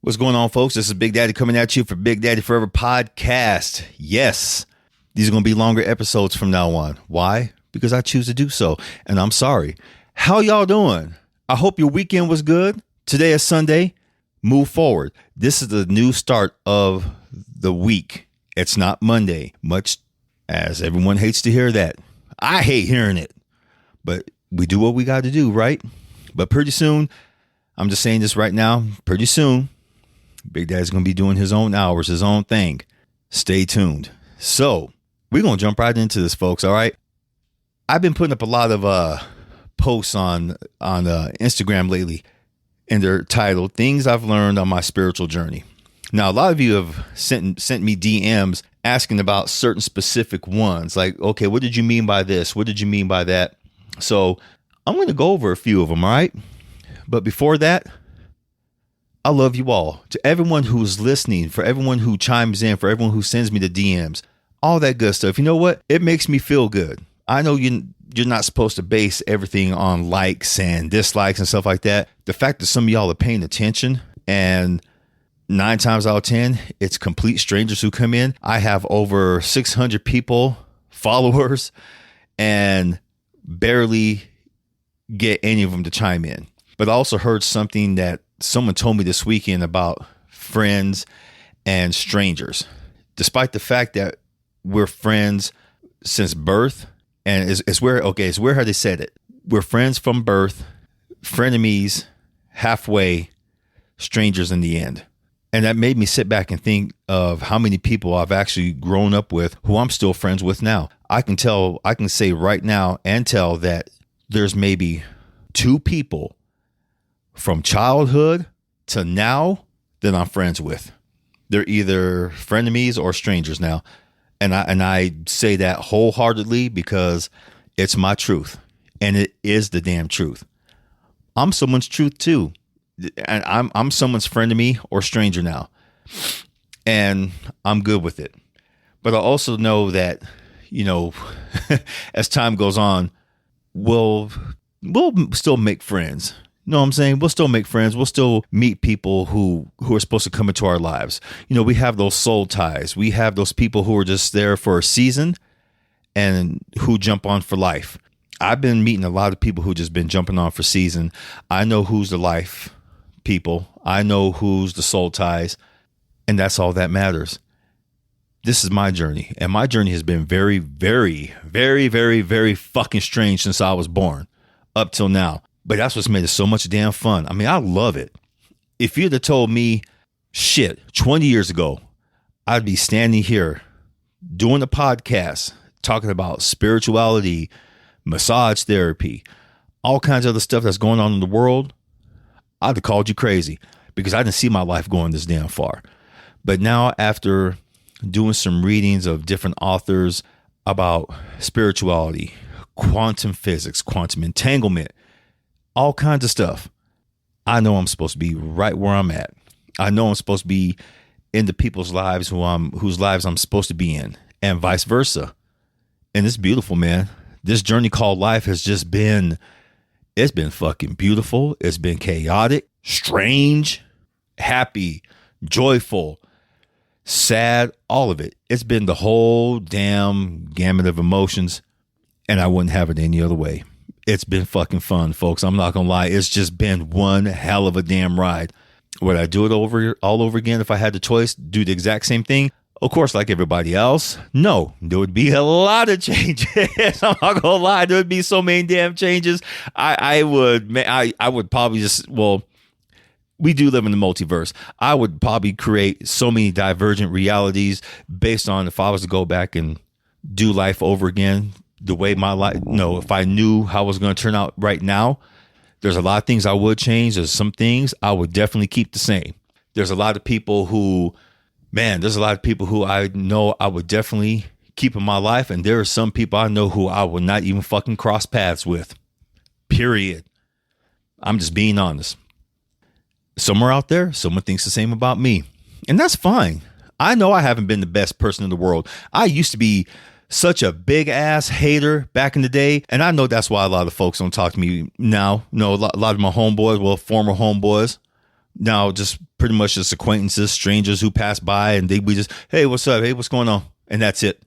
What's going on, folks? This is Big Daddy coming at you for Big Daddy Forever podcast. Yes, these are going to be longer episodes from now on. Why? Because I choose to do so, and I'm sorry. How y'all doing? I hope your weekend was good. Today is Sunday. Move forward. This is the new start of the week. It's not Monday, much as everyone hates to hear that. I hate hearing it, but we do what we got to do, right? But pretty soon, I'm just saying this right now, pretty soon, Big Daddy's going to be doing his own hours, his own thing. Stay tuned. So we're going to jump right into this, folks. All right. I've been putting up a lot of posts on Instagram lately, and they're titled Things I've Learned on My Spiritual Journey. Now, a lot of you have sent me DMs asking about certain specific ones. Like, okay, what did you mean by this? What did you mean by that? So I'm going to go over a few of them. All right. But before that, I love you all. To everyone who's listening, for everyone who chimes in, for everyone who sends me the DMs, all that good stuff. You know what? It makes me feel good. I know you're not supposed to base everything on likes and dislikes and stuff like that. The fact that some of y'all are paying attention, and 9 times out of 10, it's complete strangers who come in. I have over 600 people, followers, and barely get any of them to chime in. But I also heard something that someone told me this weekend about friends and strangers. Despite the fact that we're friends since birth, and it's where have they said it? We're friends from birth, frenemies halfway, strangers in the end. And that made me sit back and think of how many people I've actually grown up with who I'm still friends with now. I can say right now and tell that there's maybe 2 people from childhood to now that I'm friends with. They're either frenemies or strangers now. And I say that wholeheartedly because it's my truth, and it is the damn truth. I'm someone's truth too. And I'm someone's frenemy or stranger now. And I'm good with it. But I also know that, as time goes on, we'll still make friends. You know what I'm saying? We'll still make friends. We'll still meet people who are supposed to come into our lives. We have those soul ties. We have those people who are just there for a season and who jump on for life. I've been meeting a lot of people who just been jumping on for season. I know who's the life people. I know who's the soul ties. And that's all that matters. This is my journey. And my journey has been very, very, very, very, very fucking strange since I was born up till now. But that's what's made it so much damn fun. I mean, I love it. If you'd have told me, 20 years ago, I'd be standing here doing a podcast talking about spirituality, massage therapy, all kinds of other stuff that's going on in the world, I'd have called you crazy because I didn't see my life going this damn far. But now, after doing some readings of different authors about spirituality, quantum physics, quantum entanglement, all kinds of stuff, I know I'm supposed to be right where I'm at. I know I'm supposed to be in the people's lives whose lives I'm supposed to be in, and vice versa. And it's beautiful, man. This journey called life has just been, it's been fucking beautiful. It's been chaotic, strange, happy, joyful, sad, all of it. It's been the whole damn gamut of emotions, and I wouldn't have it any other way. It's been fucking fun, folks. I'm not going to lie. It's just been one hell of a damn ride. Would I do it all over again if I had the choice? Do the exact same thing? Of course, like everybody else. No, there would be a lot of changes. I'm not going to lie. There would be so many damn changes. I would probably just, we do live in the multiverse. I would probably create so many divergent realities based on if I was to go back and do life over again. The way my life, if I knew how it was going to turn out right now, there's a lot of things I would change. There's some things I would definitely keep the same. There's a lot of people who I know I would definitely keep in my life. And there are some people I know who I would not even fucking cross paths with. Period. I'm just being honest. Somewhere out there, someone thinks the same about me. And that's fine. I know I haven't been the best person in the world. I used to be such a big ass hater back in the day. And I know that's why a lot of folks don't talk to me now. A lot of my homeboys, former homeboys, Now, just pretty much just acquaintances, strangers who pass by, and we just, hey, what's up? Hey, what's going on? And that's it.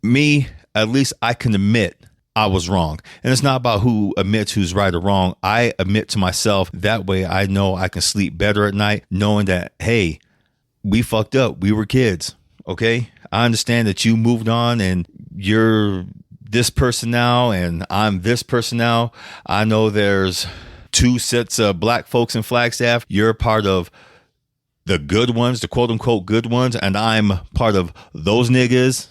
Me, at least I can admit I was wrong. And it's not about who admits who's right or wrong. I admit to myself. That way I know I can sleep better at night, knowing that, hey, we fucked up. We were kids. Okay. I understand that you moved on and you're this person now and I'm this person now. I know there's 2 sets of black folks in Flagstaff. You're part of the good ones, the quote unquote good ones, and I'm part of those niggas.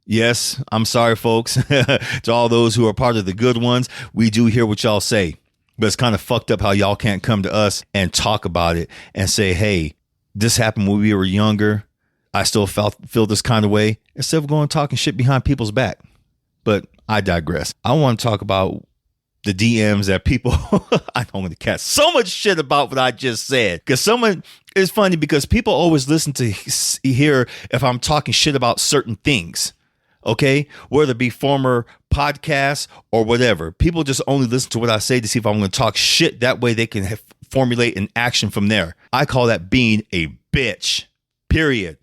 Yes, I'm sorry, folks. To all those who are part of the good ones, we do hear what y'all say. But it's kind of fucked up how y'all can't come to us and talk about it and say, hey, this happened when we were younger. I still feel this kind of way, instead of going talking shit behind people's back. But I digress. I want to talk about the DMs that people, I don't want to catch so much shit about what I just said. Because it's funny because people always listen to hear if I'm talking shit about certain things. Okay, whether it be former podcasts or whatever, people just only listen to what I say to see if I'm going to talk shit. That way they can formulate an action from there. I call that being a bitch, period.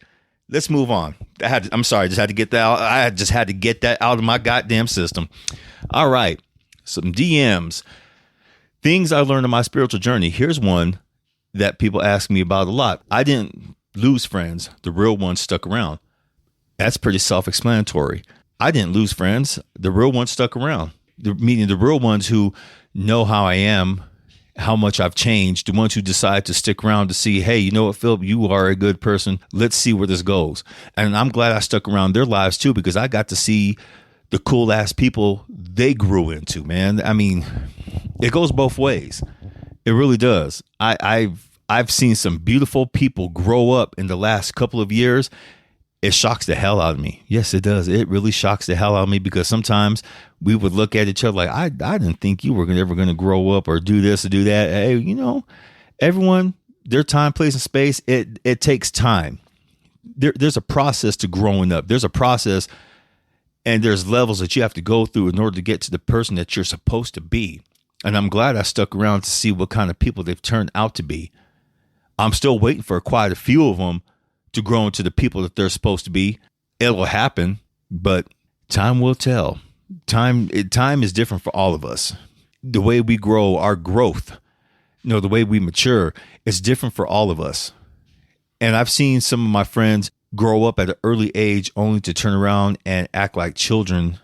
Let's move on. I'm sorry, I just had to get that out. I just had to get that out of my goddamn system. All right, some DMs. Things I learned in my spiritual journey. Here's one that people ask me about a lot. I didn't lose friends. The real ones stuck around. That's pretty self-explanatory. I didn't lose friends. The real ones stuck around. Meaning the real ones who know how I am, how much I've changed, the ones who decide to stick around to see, hey, you know what, Philip, you are a good person. Let's see where this goes. And I'm glad I stuck around their lives too, because I got to see the cool ass people they grew into, man. I mean, it goes both ways. It really does. I've seen some beautiful people grow up in the last couple of years. It shocks the hell out of me. Yes, it does. It really shocks the hell out of me, because sometimes we would look at each other like, I didn't think you were ever going to grow up or do this or do that. Hey, you know, everyone, their time, place, and space, it takes time. There's a process to growing up. There's a process, and there's levels that you have to go through in order to get to the person that you're supposed to be. And I'm glad I stuck around to see what kind of people they've turned out to be. I'm still waiting for quite a few of them to grow into the people that they're supposed to be. It will happen, but time will tell. Time is different for all of us. The way we grow, our growth, the way we mature, is different for all of us. And I've seen some of my friends grow up at an early age only to turn around and act like children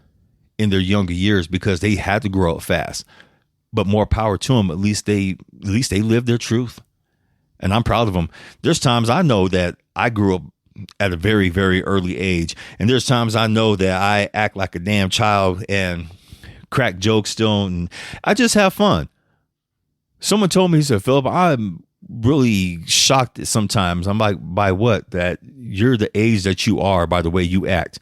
in their younger years because they had to grow up fast. But more power to them. At least they lived their truth. And I'm proud of them. There's times I know that I grew up at a very, very early age. And there's times I know that I act like a damn child and crack jokes still. And I just have fun. Someone told me, he said, Philip, I'm really shocked at sometimes. I'm like, by what? That you're the age that you are by the way you act.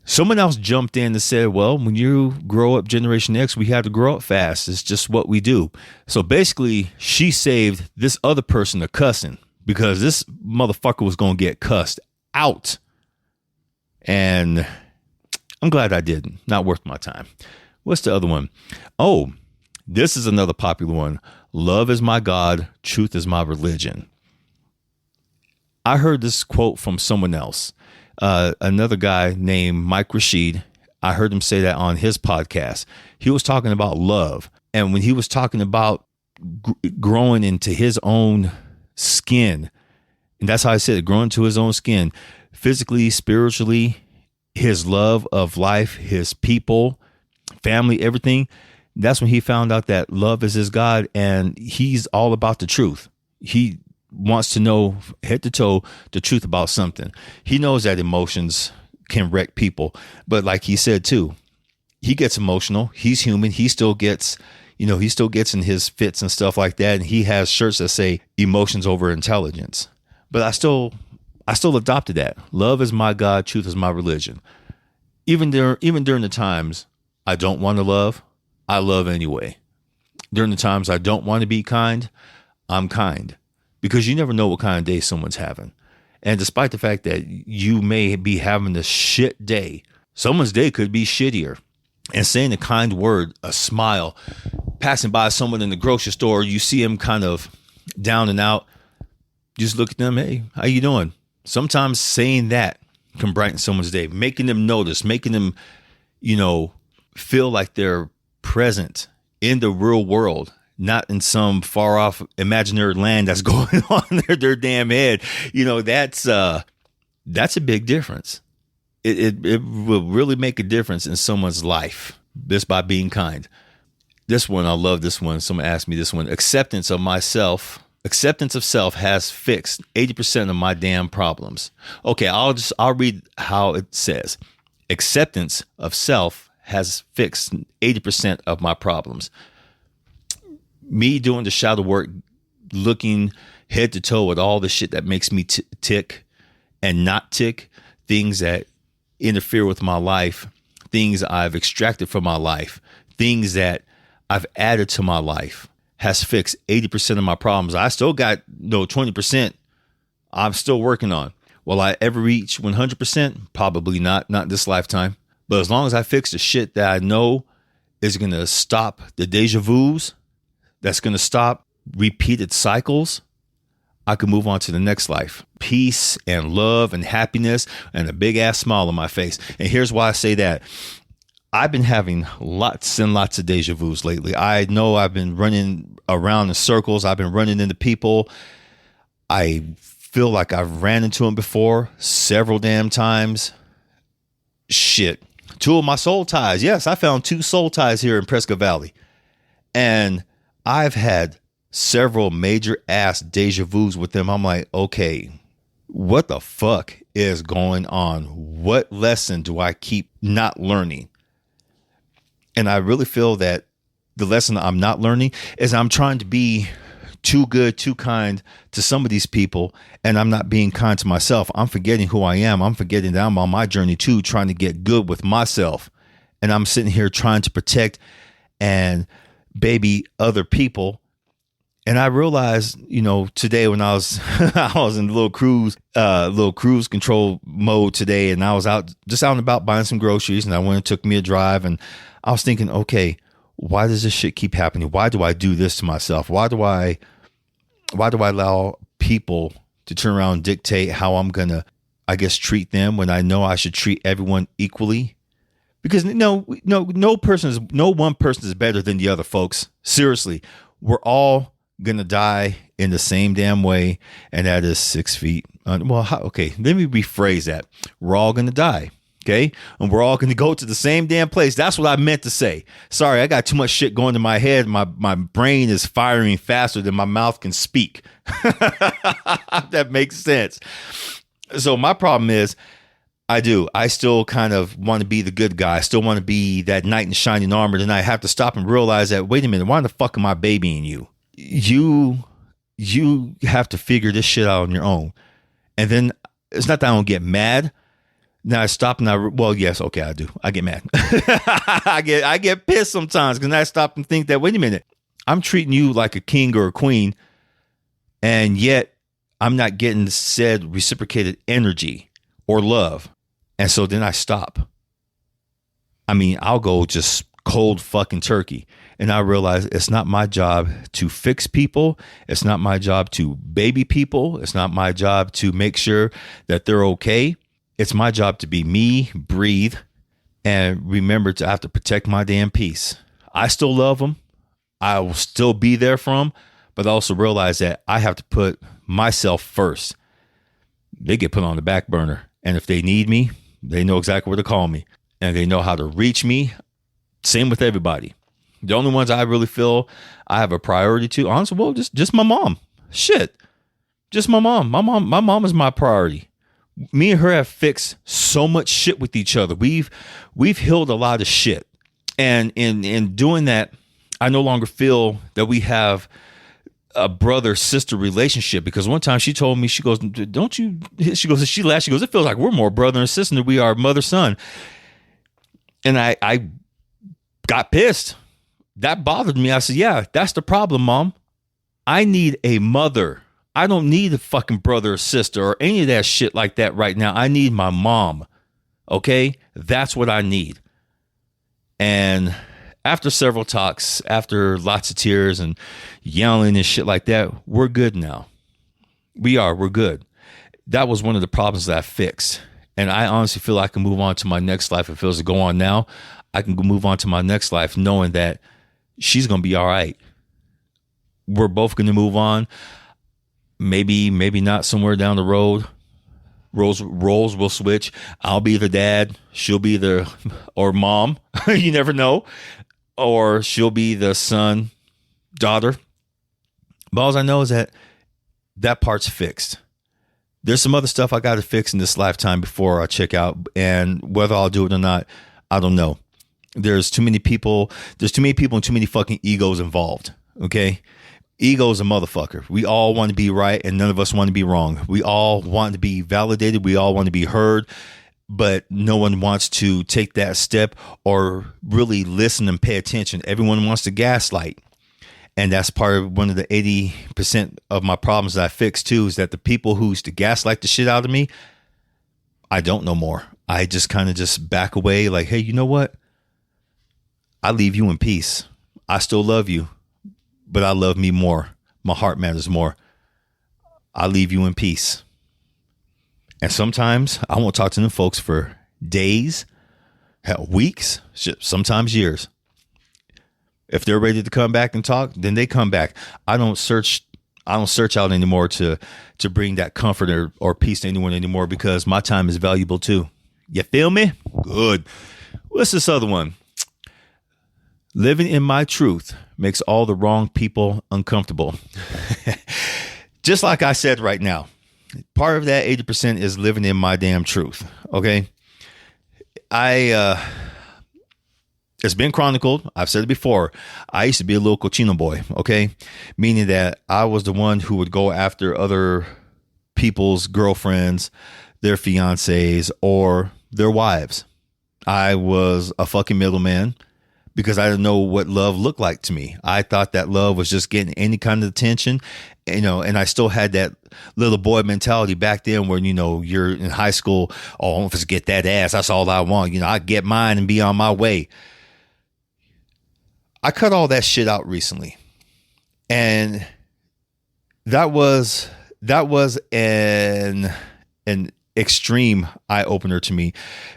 Someone else jumped in and said, well, when you grow up Generation X, we have to grow up fast. It's just what we do. So basically, she saved this other person a cussing because this motherfucker was going to get cussed out. And I'm glad I didn't. Not worth my time. What's the other one? Oh, this is another popular one. Love is my God. Truth is my religion. I heard this quote from someone else. Another guy named Mike Rashid. I heard him say that on his podcast. He was talking about love. And when he was talking about growing into his own skin, and that's how I said it, growing to his own skin, physically, spiritually, his love of life, his people, family, everything. That's when he found out that love is his God, and he's all about the truth. He wants to know head to toe the truth about something. He knows that emotions can wreck people, but like he said too, he gets emotional. He's human. He still gets in his fits and stuff like that. And he has shirts that say emotions over intelligence. But I still adopted that. Love is my God. Truth is my religion. Even during the times I don't want to love, I love anyway. During the times I don't want to be kind, I'm kind. Because you never know what kind of day someone's having. And despite the fact that you may be having a shit day, someone's day could be shittier. And saying a kind word, a smile, passing by someone in the grocery store, you see him kind of down and out, just look at them. Hey, how you doing? Sometimes saying that can brighten someone's day, making them notice, making them, feel like they're present in the real world, not in some far off imaginary land that's going on in their damn head. That's a big difference. It will really make a difference in someone's life just by being kind. This one, I love this one. Someone asked me this one. Acceptance of self has fixed 80% of my damn problems. Okay, I'll read how it says. Acceptance of self has fixed 80% of my problems. Me doing the shadow work, looking head to toe at all the shit that makes me tick and not tick, things that interfere with my life, things I've extracted from my life, things that I've added to my life, has fixed 80% of my problems. I still got 20% I'm still working on. Will I ever reach 100%? Probably not this lifetime. But as long as I fix the shit that I know is going to stop the deja vus, that's going to stop repeated cycles, I can move on to the next life. Peace and love and happiness and a big ass smile on my face. And here's why I say that. I've been having lots and lots of deja vus lately. I know I've been running around in circles. I've been running into people. I feel like I've ran into them before several damn times. Shit. 2 of my soul ties. Yes, I found 2 soul ties here in Prescott Valley. And I've had several major ass deja vus with them. I'm like, okay, what the fuck is going on? What lesson do I keep not learning? And I really feel that the lesson I'm not learning is I'm trying to be too good, too kind to some of these people, and I'm not being kind to myself. I'm forgetting who I am. I'm forgetting that I'm on my journey too, trying to get good with myself. And I'm sitting here trying to protect and baby other people. And I realized, today when I was I was in little cruise control mode today, and I was out and about buying some groceries, and I went and took me a drive, and I was thinking, okay, why does this shit keep happening? Why do I do this to myself? Why do I allow people to turn around and dictate how I'm gonna, treat them when I know I should treat everyone equally? Because no one person is better than the other, folks. Seriously, we're all gonna die in the same damn way, and that is 6 feet. Okay, let me rephrase that. We're all gonna die. Okay. And we're all going to go to the same damn place. That's what I meant to say. Sorry, I got too much shit going to my head. My brain is firing faster than my mouth can speak. That makes sense. So my problem is I still kind of want to be the good guy. I still want to be that knight in shining armor. Then I have to stop and realize that, wait a minute, why the fuck am I babying you? You have to figure this shit out on your own. And then it's not that I don't get mad. Now I stop and I do. I get mad. I get pissed sometimes because I stop and think that, wait a minute, I'm treating you like a king or a queen, and yet I'm not getting said reciprocated energy or love. And so then I stop. I'll go just cold fucking turkey. And I realize it's not my job to fix people. It's not my job to baby people. It's not my job to make sure that they're okay. It's my job to be me, breathe, and remember to have to protect my damn peace. I still love them. I will still be there for them, but I also realize that I have to put myself first. They get put on the back burner. And if they need me, they know exactly where to call me. And they know how to reach me. Same with everybody. The only ones I really feel I have a priority to, honestly, just my mom. Shit. Just my mom. My mom is my priority. Me and her have fixed so much shit with each other. We've healed a lot of shit. And in doing that, I no longer feel that we have a brother-sister relationship, because one time she told me, she goes, don't you, she laughed, she goes, it feels like we're more brother and sister than we are mother-son. And I got pissed. That bothered me. I said, yeah, that's the problem, Mom. I need a mother. I don't need a fucking brother or sister or any of that shit like that right now. I need my mom. Okay? That's what I need. And After several talks, after lots of tears and yelling and shit like that, we're good now. We're good. That was one of the problems that I fixed. And I honestly feel I can move on to my next life. If it feels to go on now, I can move on to my next life knowing that she's going to be all right. We're both going to move on. Maybe not somewhere down the road. Roles will switch. I'll be the dad. She'll be or mom. You never know. Or she'll be the son, daughter. But all I know is that part's fixed. There's some other stuff I got to fix in this lifetime before I check out. And whether I'll do it or not, I don't know. There's too many people and too many fucking egos involved. Okay. Ego is a motherfucker. We all want to be right and none of us want to be wrong. We all want to be validated. We all want to be heard, but no one wants to take that step or really listen and pay attention. Everyone wants to gaslight. And that's part of one of the 80% of my problems that I fixed too, is that the people who used to gaslight the shit out of me, I don't know more. I just kind of just back away like, hey, you know what? I leave you in peace. I still love you. But I love me more. My heart matters more. I leave you in peace. And sometimes I won't talk to them folks for days, hell, weeks, shit, sometimes years. If they're ready to come back and talk, then they come back. I don't search out anymore to bring that comfort or peace to anyone anymore because my time is valuable too. You feel me? Good. What's this other one? Living in my truth makes all the wrong people uncomfortable. Just like I said right now, part of that 80% is living in my damn truth. Okay. It's been chronicled. I've said it before. I used to be a little cochino boy. Okay. Meaning that I was the one who would go after other people's girlfriends, their fiancés, or their wives. I was a fucking middleman. Because I didn't know what love looked like to me. I thought that love was just getting any kind of attention, and I still had that little boy mentality back then when, you're in high school. Oh, I don't just get that ass. That's all I want. I get mine and be on my way. I cut all that shit out recently. And that was an extreme eye opener to me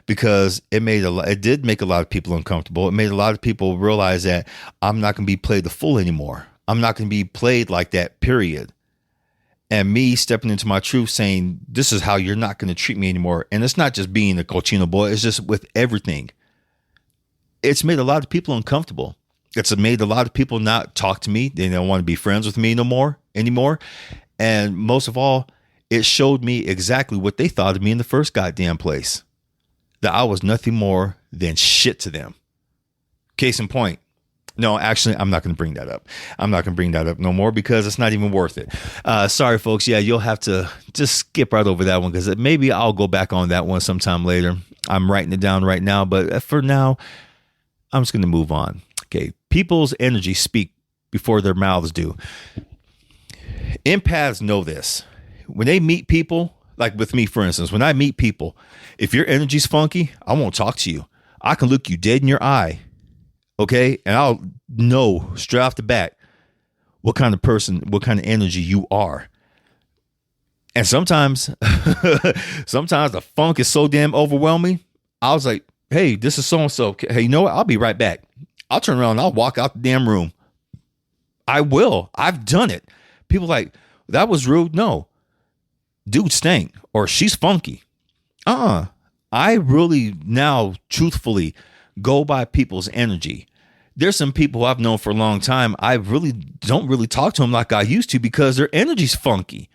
because it did make a lot of people uncomfortable. It made a lot of people realize that I'm not going to be played the fool anymore. I'm not going to be played like that, period. And me stepping into my truth saying, this is how you're not going to treat me anymore. And it's not just being a cochino boy. It's just with everything. It's made a lot of people uncomfortable. It's made a lot of people not talk to me. They don't want to be friends with me anymore. And most of all, it showed me exactly what they thought of me in the first goddamn place. That I was nothing more than shit to them. Case in point. No, actually, I'm not going to bring that up. I'm not going to bring that up no more because it's not even worth it. Sorry, folks. Yeah, you'll have to just skip right over that one because maybe I'll go back on that one sometime later. I'm writing it down right now, but for now, I'm just going to move on. Okay. People's energies speak before their mouths do. Empaths know this. When they meet people, like with me, for instance, when I meet people, if your energy's funky, I won't talk to you. I can look you dead in your eye. Okay. And I'll know straight off the bat what kind of person, what kind of energy you are. And sometimes the funk is so damn overwhelming. I was like, hey, this is so-and-so. Hey, you know what? I'll be right back. I'll turn around and I'll walk out the damn room. I will. I've done it. People like, that was rude. No. Dude stank or she's funky. I really now truthfully go by people's energy. There's some people I've known for a long time. I really don't really talk to them like I used to because their energy's funky.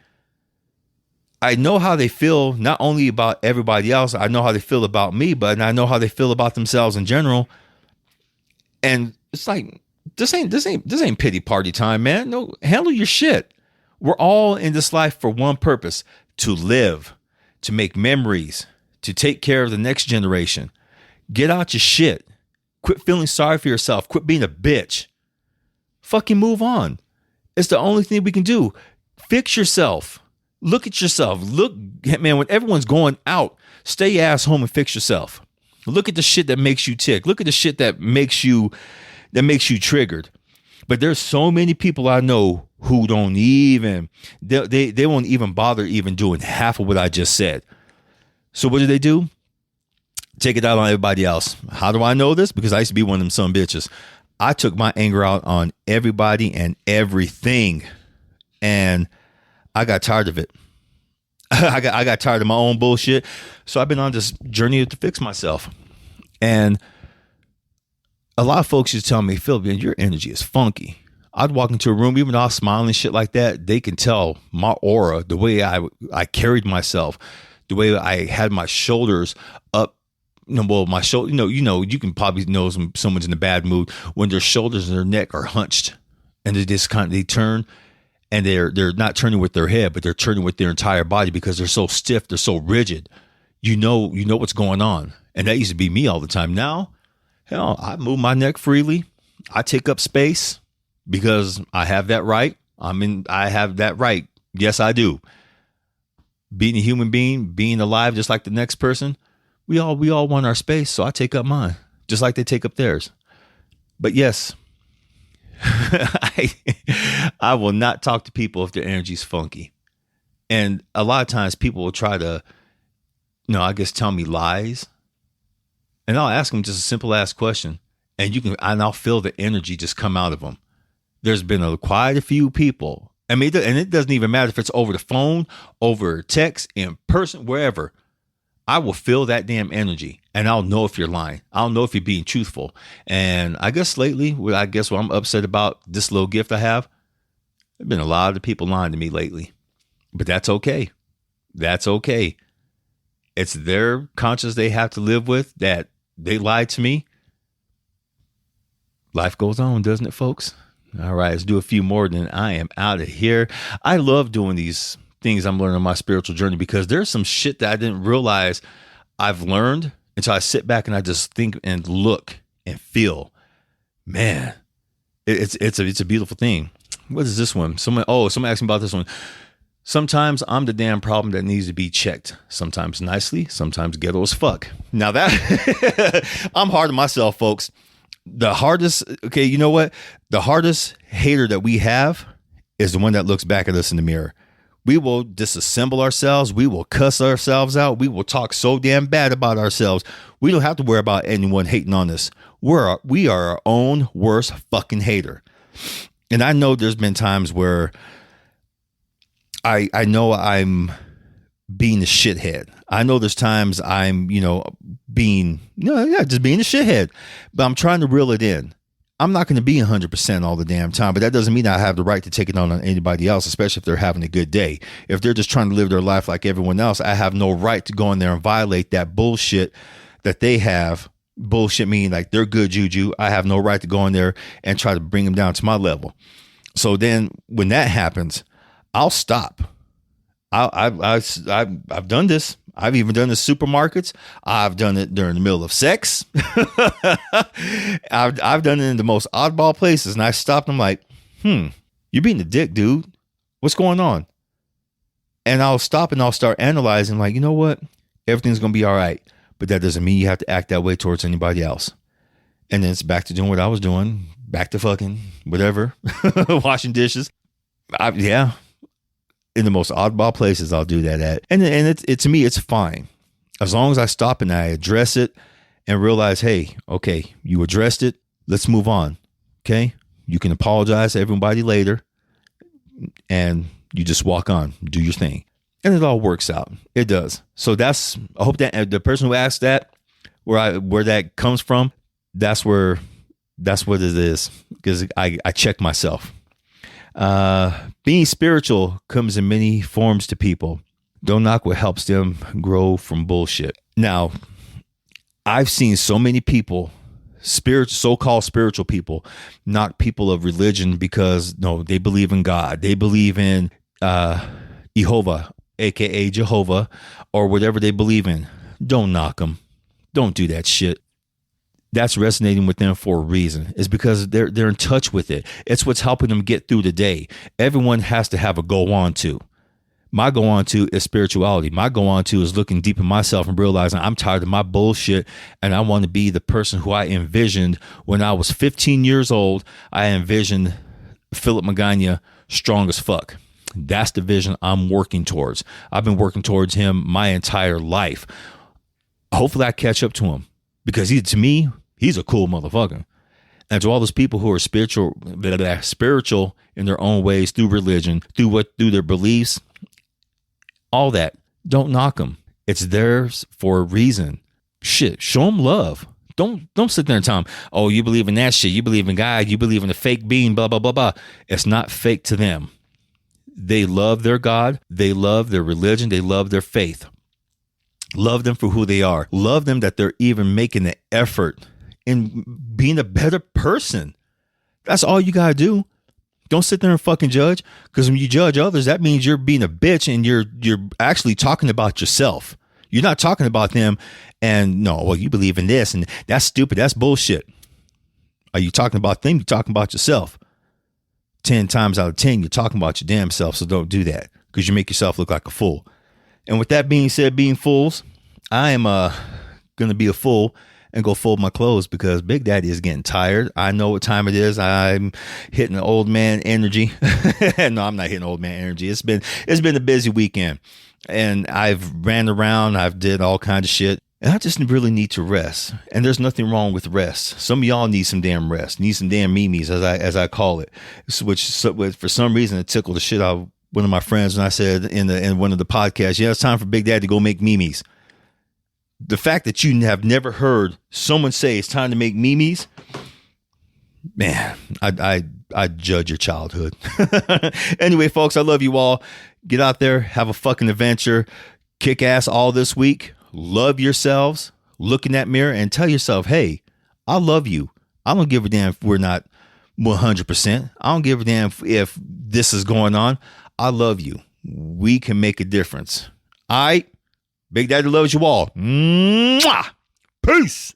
I know how they feel, not only about everybody else. I know how they feel about me, but I know how they feel about themselves in general. And it's like, this ain't pity party time, man. No, handle your shit. We're all in this life for one purpose: to live, to make memories, to take care of the next generation. Get out your shit. Quit feeling sorry for yourself. Quit being a bitch. Fucking move on. It's the only thing we can do. Fix yourself. Look at yourself. Look, man, when everyone's going out, stay your ass home and fix yourself. Look at the shit that makes you tick. Look at the shit that makes you that makes you triggered. But there's so many people I know who don't even, they won't even bother even doing half of what I just said. So what do? Take it out on everybody else. How do I know this? Because I used to be one of them son bitches. I took my anger out on everybody and everything. And I got tired of it. I got tired of my own bullshit. So I've been on this journey to fix myself. And a lot of folks just tell me, Phil, man, your energy is funky. I'd walk into a room, even though I was smiling and shit like that, they can tell my aura, the way I carried myself, the way I had my shoulders up. My shoulder, you can probably know someone's in a bad mood when their shoulders and their neck are hunched, and they turn, and they're not turning with their head, but they're turning with their entire body because they're so stiff, they're so rigid. You know what's going on, and that used to be me all the time. Now, hell, I move my neck freely. I take up space because I have that right. I have that right. Yes, I do. Being a human being, being alive, just like the next person. We all want our space, so I take up mine, just like they take up theirs. But yes, I will not talk to people if their energy's funky. And a lot of times people will try to, tell me lies. And I'll ask them just a simple ass question, and I'll feel the energy just come out of them. There's been quite a few people. I mean, and it doesn't even matter if it's over the phone, over text, in person, wherever. I will feel that damn energy, and I'll know if you're lying. I'll know if you're being truthful. And I guess lately, what I'm upset about this little gift I have, there's been a lot of people lying to me lately. But that's okay. That's okay. It's their conscience they have to live with, that they lied to me. Life goes on, doesn't it, folks? All right, let's do a few more, then I am out of here. I love doing these things I'm learning on my spiritual journey because there's some shit that I didn't realize I've learned until I sit back and I just think and look and feel. Man, it's a beautiful thing. What is this one? Someone asked me about this one. Sometimes I'm the damn problem that needs to be checked. Sometimes nicely, sometimes ghetto as fuck. Now that I'm hard on myself, folks. The hardest, okay, you know what? The hardest hater that we have is the one that looks back at us in the mirror. We will disassemble ourselves. We will cuss ourselves out. We will talk so damn bad about ourselves. We don't have to worry about anyone hating on us. We are our own worst fucking hater. And I know there's been times where I know I'm being a shithead. I know there's times I'm, just being a shithead, but I'm trying to reel it in. I'm not going to be 100% all the damn time, but that doesn't mean I have the right to take it on anybody else, especially if they're having a good day. If they're just trying to live their life like everyone else, I have no right to go in there and violate that bullshit that they have. Bullshit meaning like they're good juju. I have no right to go in there and try to bring them down to my level. So then when that happens, I'll stop. I've done this. I've even done this in supermarkets. I've done it during the middle of sex. I've done it in the most oddball places. And I stopped. I'm like, you're being a dick, dude. What's going on? And I'll stop and I'll start analyzing like, you know what? Everything's going to be all right. But that doesn't mean you have to act that way towards anybody else. And then it's back to doing what I was doing. Back to fucking whatever. Washing dishes. In the most oddball places I'll do that at. And it to me, it's fine. As long as I stop and I address it and realize, hey, okay, you addressed it. Let's move on. Okay. You can apologize to everybody later and you just walk on, do your thing. And it all works out. It does. So I hope that the person who asked that, where that comes from, that's what it is. Because I check myself. Being spiritual comes in many forms to people. Don't knock what helps them grow from bullshit. Now, I've seen so many people, so-called spiritual people, knock people of religion because they believe in God. They believe in Jehovah, aka Jehovah, or whatever they believe in. Don't knock them. Don't do that shit. That's resonating with them for a reason. It's because they're in touch with it. It's what's helping them get through the day. Everyone has to have a go on to. My go on to is spirituality. My go on to is looking deep in myself and realizing I'm tired of my bullshit and I want to be the person who I envisioned when I was 15 years old. I envisioned Philip Magana strong as fuck. That's the vision I'm working towards. I've been working towards him my entire life. Hopefully I catch up to him because to me, he's a cool motherfucker. And to all those people who are spiritual in their own ways, through religion, through their beliefs, all that, don't knock them. It's theirs for a reason. Shit, show them love. Don't sit there and tell them, oh, you believe in that shit. You believe in God. You believe in the fake being, blah, blah, blah, blah. It's not fake to them. They love their God. They love their religion. They love their faith. Love them for who they are. Love them that they're even making the effort in being a better person. That's all you got to do. Don't sit there and fucking judge, because when you judge others, that means you're being a bitch and you're actually talking about yourself. You're not talking about them and no, well, you believe in this and that's stupid. That's bullshit. Are you talking about them? You're talking about yourself. 10 times out of 10, you're talking about your damn self. So don't do that because you make yourself look like a fool. And with that being said, being fools, I am going to be a fool and go fold my clothes because Big Daddy is getting tired. I know what time it is. I'm hitting the old man energy. No, I'm not hitting old man energy. It's been a busy weekend and I've ran around. I've did all kinds of shit and I just really need to rest. And there's nothing wrong with rest. Some of y'all need some damn rest, need some damn memes as I call it, which for some reason it tickled the shit out of one of my friends when I said in one of the podcasts, yeah, it's time for Big Daddy to go make memes. The fact that you have never heard someone say it's time to make memes, man, I judge your childhood. Anyway, folks, I love you all. Get out there, have a fucking adventure, kick ass all this week. Love yourselves. Look in that mirror and tell yourself, hey, I love you. I don't give a damn if we're not 100%. I don't give a damn if this is going on. I love you. We can make a difference. All right. Big Daddy loves you all. Mwah! Peace.